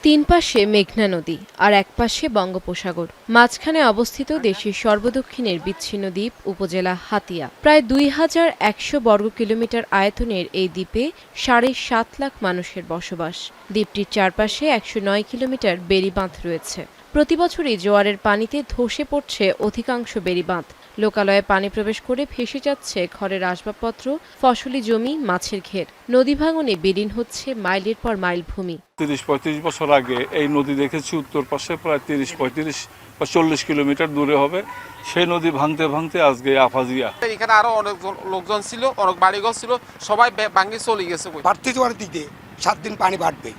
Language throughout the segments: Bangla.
তিন পাশে মেঘনা নদী আর এক পাশে বঙ্গোপসাগর, মাঝখানে অবস্থিত দেশের সর্বদক্ষিণের বিচ্ছিন্ন দ্বীপ উপজেলা হাতিয়া। প্রায় 2100 বর্গ কিলোমিটার আয়তনের এই দ্বীপে 7.5 লাখ মানুষের বসবাস। দ্বীপটির চারপাশে 109 কিলোমিটার বেড়িবাঁধ রয়েছে। প্রতিবছরই জোয়ারের পানিতে ধসে পড়ছে অধিকাংশ বেড়িবাঁধ। লোকালয়ে পানি প্রবেশ করে ভেসে যাচ্ছে ঘরের আসবাবপত্র, ফসলি জমি, মাছের ঘের। নদী ভাঙনে বিলীন হচ্ছে মাইলের পর মাইল ভূমি। 30-35 বছর আগে এই নদী দেখেছি উত্তর পাশে প্রায় 30-35 বা 40 কিলোমিটার দূরে হবে। সেই নদী ভাঙতে ভাঙতে আজকে আফাজিয়া। এখানে আরো অনেক লোকজন ছিল, অনেক বাড়িঘর ছিল, সবাই ভাঙে চলে গেছে। বাড়তি জোয়ার দিকে 7 দিন পানি বাড়বে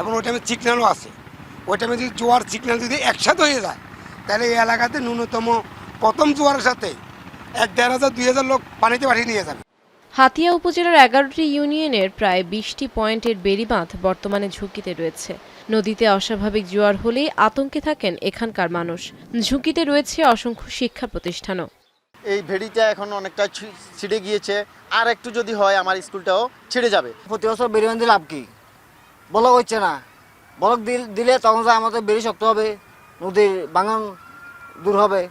এবং ওই টাইমে সিগন্যালও আছে। ওই টাইমে যদি জোয়ার সিগন্যাল যদি একসাথে হয়ে যায় তাহলে এই এলাকাতে ন্যূনতম প্রথম জোয়ারের সাথে 1,500-2,000 লোক পানিতে পাঠিয়ে নিয়ে যাবে। হাতিয়া উপজেলার 11টি ইউনিয়নের প্রায় 20টি পয়েন্টের বেড়িবাঁধ বর্তমানে ঝুঁকিতে রয়েছে। নদীতে অস্বাভাবিক জোয়ার হলেই আতঙ্কে থাকেন এখানকার মানুষ। ঝুঁকিতে রয়েছে অসংখ্য শিক্ষা প্রতিষ্ঠানও। এই ভেড়িটা এখন অনেকটা ছিঁড়ে গিয়েছে, আর একটু যদি হয় আমার স্কুলটাও ছিঁড়ে যাবে। প্রতি বছর বেড়ি বাঁধলে লাভ কি? ব্লক হচ্ছে না, ব্লক দিলে তখন আমাদের বেড়ি শক্ত হবে, নদীর ভাঙন দূর হবে।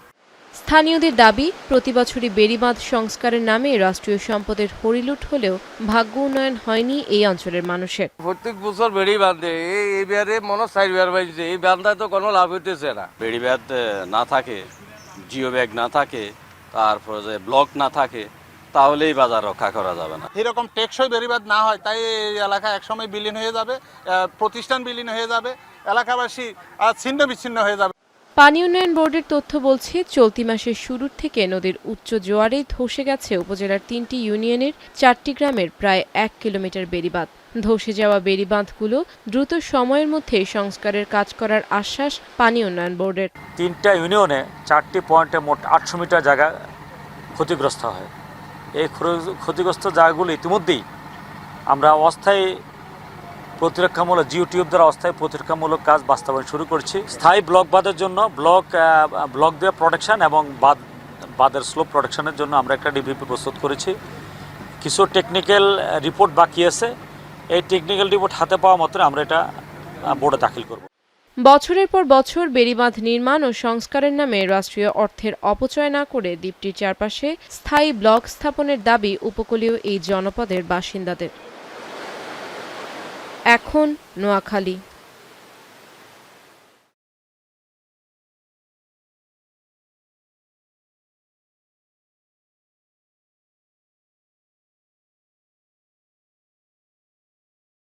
স্থানীয়দের দাবি, প্রতিবছরই বেড়িবাঁধ সংস্কারের নামে রাষ্ট্রীয় সম্পদের হরিলুট হলেও ভাগ্য উন্নয়ন হয়নি এই অঞ্চলের মানুষের। প্রত্যেক বছর বেড়ি বাঁধে, এইবারে মনে 4 বার বাজছে, এই বাঁধায় তো কোনো লাভ হইতেছে না। বেড়ি বাঁধ না থাকে, জিও ব্যাগ না থাকে, তারপরে যে ব্লক না থাকে, তাহলেই বাজার রক্ষা করা যাবে না। এরকম টেকসই বেড়িবাঁধ না হয় তাই এই এলাকা একসময় বিলীন হয়ে যাবে, প্রতিষ্ঠান বিলীন হয়ে যাবে, এলাকাবাসী ছিন্ন বিচ্ছিন্ন হয়ে যাবে। পানি উন্নয়ন বোর্ডের তথ্য বলছে, চলতি মাসের শুরুর থেকে নদীর উচ্চ জোয়ারে ধসে গেছে উপজেলার 3টি ইউনিয়নের 4টি গ্রামের প্রায় 1 কিলোমিটার বেড়িবাঁধ। ধসে যাওয়া বেড়িবাঁধগুলো দ্রুত সময়ের মধ্যে সংস্কারের কাজ করার আশ্বাস পানি উন্নয়ন বোর্ডের। 3টা ইউনিয়নে 4টি পয়েন্টে মোট 800 মিটার জায়গা ক্ষতিগ্রস্ত হয়। এই ক্ষতিগ্রস্ত জায়গাগুলো ইতিমধ্যেই আমরা অস্থায়ী প্রতিরক্ষামূলক জিওটিউব দ্বারা অস্থায়ী প্রতিরক্ষামূলক কাজ বাস্তবায়ন শুরু করছি। স্থায়ী ব্লক বাঁধের জন্য ব্লক দিয়ে প্রোটেকশন এবং বাঁধের স্লোপ প্রোটেকশনের জন্য আমরা একটা ডিভিপি প্রস্তুত করেছি। কিছু টেকনিক্যাল রিপোর্ট বাকি আছে, এই টেকনিক্যাল রিপোর্ট হাতে পাওয়া মাত্র আমরা এটা বোর্ডে দাখিল করব। বছরের পর বছর বেড়িবাঁধ নির্মাণ ও সংস্কারের নামে রাষ্ট্রীয় অর্থের অপচয় না করে দ্বীপটির চারপাশে স্থায়ী ব্লক স্থাপনের দাবি উপকূলীয় এই জনপদের বাসিন্দাদের। এখন নোয়াখালী।